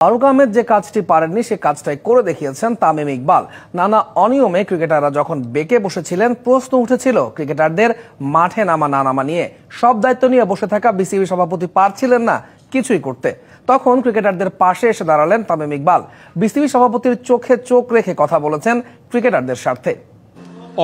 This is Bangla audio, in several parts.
ফারুক আহমেদ যে কাজটি পারেননি সে কাজটাই করে দেখিয়েছেন তামিম ইকবাল। নানা অনিয়মে ক্রিকেটাররা যখন বেঁকে বসেছিলেন, প্রশ্ন উঠেছিল ক্রিকেটারদের মাঠে নামা না নামা নিয়ে। সব দায়িত্ব নিয়ে বসে থাকা বিসিবি সভাপতি পারছিলেন না কিছুই করতে। তখন ক্রিকেটারদের পাশে এসে দাঁড়ালেন তামিম ইকবাল। বিসিবি সভাপতির চোখে চোখ রেখে কথা বলেছেন ক্রিকেটারদের স্বার্থে।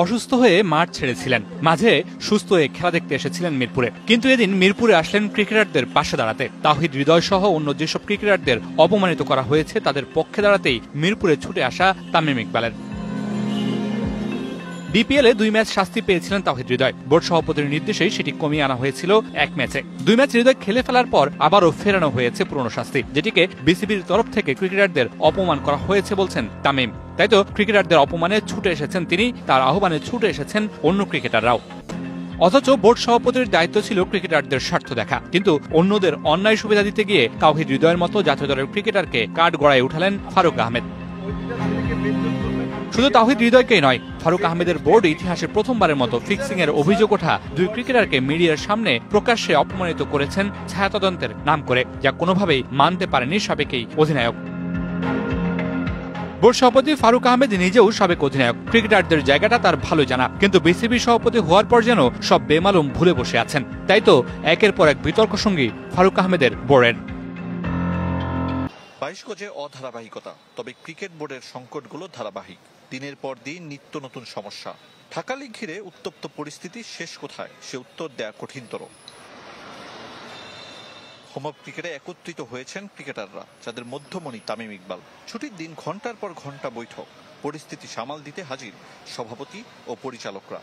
অসুস্থ হয়ে মাঠ ছেড়েছিলেন, মাঝে সুস্থ হয়ে খেলা দেখতে এসেছিলেন মিরপুরে। কিন্তু এদিন মিরপুরে আসলেন ক্রিকেটারদের পাশে দাঁড়াতে। তাওহিদ হৃদয় সহ অন্য যেসব ক্রিকেটারদের অপমানিত করা হয়েছে তাদের পক্ষে দাঁড়াতেই মিরপুরে ছুটে আসা তামিম ইকবালের। বিপিএল এ 2 ম্যাচ শাস্তি পেয়েছিলেন তাওহিদ হৃদয়। বোর্ড সভাপতির নির্দেশেই সেটি কমিয়ে আনা হয়েছিল 1 ম্যাচে। 2 ম্যাচ হৃদয় খেলে ফেলার পর আবারও ফেরানো হয়েছে পুরনো শাস্তি, যেটিকে বিসিবির তরফ থেকে ক্রিকেটারদের অপমান করা হয়েছে বলছেন তামিম। তাই তো ক্রিকেটারদের অপমানে ছুটে এসেছেন তিনি, তার আহ্বানে ছুটে এসেছেন অন্য ক্রিকেটাররাও। অথচ বোর্ড সভাপতির দায়িত্ব ছিল ক্রিকেটারদের স্বার্থ দেখা, কিন্তু অন্যদের অন্যায় সুবিধা দিতে গিয়ে তাওহিদ হৃদয়ের মতো জাতীয় দলের ক্রিকেটারকে কাঠগড়ায় উঠালেন ফারুক আহমেদ। শুধু তাওহিদ হৃদয়কেই নয়, ফারুক আহমেদের বোর্ড ইতিহাসে প্রথমবারের মতো ফিক্সিং এর অভিযোগ ওঠা 2 ক্রিকেটারকে মিডিয়ার সামনে প্রকাশ্যে অপমানিত করেছেন ছায়া তদন্তের নাম করে, যা কোনোভাবেই মানতে পারেনি সাবেক এই অধিনায়ক। বোর্ড সভাপতি ফারুক আহমেদ নিজেও সাবেক অধিনায়ক, ক্রিকেটারদের জায়গাটা তার ভালো জানা, কিন্তু বিসিবি সভাপতি হওয়ার পর যেন সব বেমালুম ভুলে বসে আছেন। তাই তো একের পর এক বিতর্ক সঙ্গী ফারুক আহমেদের বোর্ডের। 22 গজে অধারাবাহিকতা, তবে ক্রিকেট বোর্ডের সংকটগুলো ধারাবাহিক। দিনের পর দিন নিত্য নতুন সমস্যা। ঢাকা লিগ ঘিরে উত্তপ্ত পরিস্থিতি শেষ কোথায়, সে উত্তর দেয়া কঠিনতর। হোম অফ ক্রিকেটে একত্রিত হয়েছেন ক্রিকেটাররা, যাদের মধ্যমণি তামিম ইকবাল। ছুটির দিন ঘন্টার পর ঘন্টা বৈঠক, পরিস্থিতি সামাল দিতে হাজির সভাপতি ও পরিচালকরা।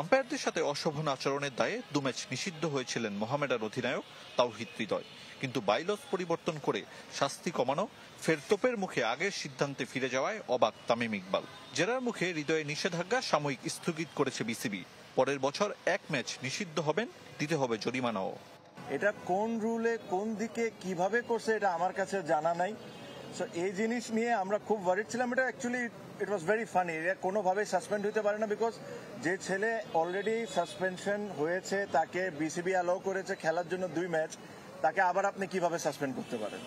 আম্পায়ারদের সাথে অশোভন আচরণের দায়ে 2 ম্যাচ নিষিদ্ধ হয়েছিলেন মোহামেডান অধিনায়ক তাওহিদ হৃদয়। কিন্তু বাইলস পরিবর্তন করে শাস্তি কমানো, ফের তোপের মুখে আগের সিদ্ধান্তে ফিরে যাওয়ায় অবাক তামিম ইকবাল। জেরার মুখে হৃদয়ে নিষেধাজ্ঞা সাময়িক স্থগিত করেছে বিসিবি। পরের বছর 1 ম্যাচ নিষিদ্ধ হবেন, দিতে হবে জরিমানাও। এটা কোন রুলে কোন দিকে কিভাবে করছে এটা আমার কাছে জানা নাই। সো এই জিনিস নিয়ে আমরা খুব ওয়ারিড ছিলাম। এটা actually it was very funny. এটা কোনোভাবে সাসপেন্ড হতে পারে না, বিকজ যে ছেলে অলরেডি সাসপেনশন হয়েছে, তাকে বিসিবি অ্যালাউ করেছে খেলার জন্য 2 ম্যাচ, তাকে আবার আপনি কিভাবে সাসপেন্ড করতে পারেন?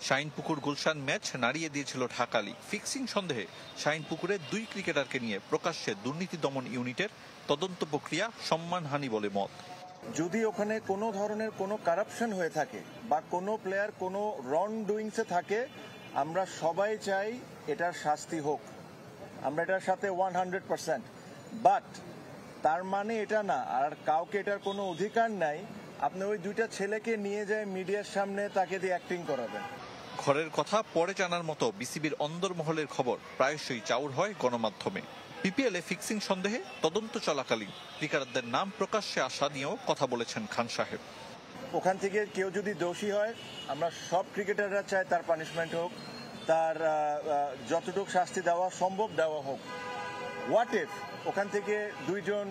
শাহিনপুকুর গুলশান ম্যাচ নাড়িয়ে দিয়েছিল ঢাকা লিগ। ফিক্সিং সন্দেহে শাহিনপুকুরে 2 ক্রিকেটারকে নিয়ে প্রকাশ্যে দুর্নীতি দমন ইউনিটের তদন্ত প্রক্রিয়া সম্মানহানি বলে মত। যদি ওখানে কোনো ধরনের কোনো কারাপশন হয়ে থাকে বা কোনো প্লেয়ার কোনো রং ডুইংসে থাকে, আমরা সবাই চাই এটার শাস্তি হোক, আমরা এটার সাথে 100%। বাট তার মানে এটা না আর কাউকে এটার কোনো অধিকার নাই আপনি ওই 2টা ছেলেকে নিয়ে যায় মিডিয়ার সামনে তাকে দিয়ে অ্যাক্টিং করাবেন। ঘরের কথা পরে জানার মতো বিসিবির অন্দরমহলের খবর প্রায়শই চাউর হয় গণমাধ্যমে। বিপিএল এ ফিক্সিং সন্দেহে তদন্ত চলাকালীন ক্রিকেটারদের নাম প্রকাশ্যে আসা নিয়েও কথা বলেছেন খান সাহেব। ওখান থেকে কেউ যদি দোষী হয়, আমরা সব ক্রিকেটাররা চাই তার পানিশমেন্ট হোক, তার যতটুকু শাস্তি দেওয়া সম্ভব দেওয়া হোক। হোয়াট ইফ ওখান থেকে 2 জন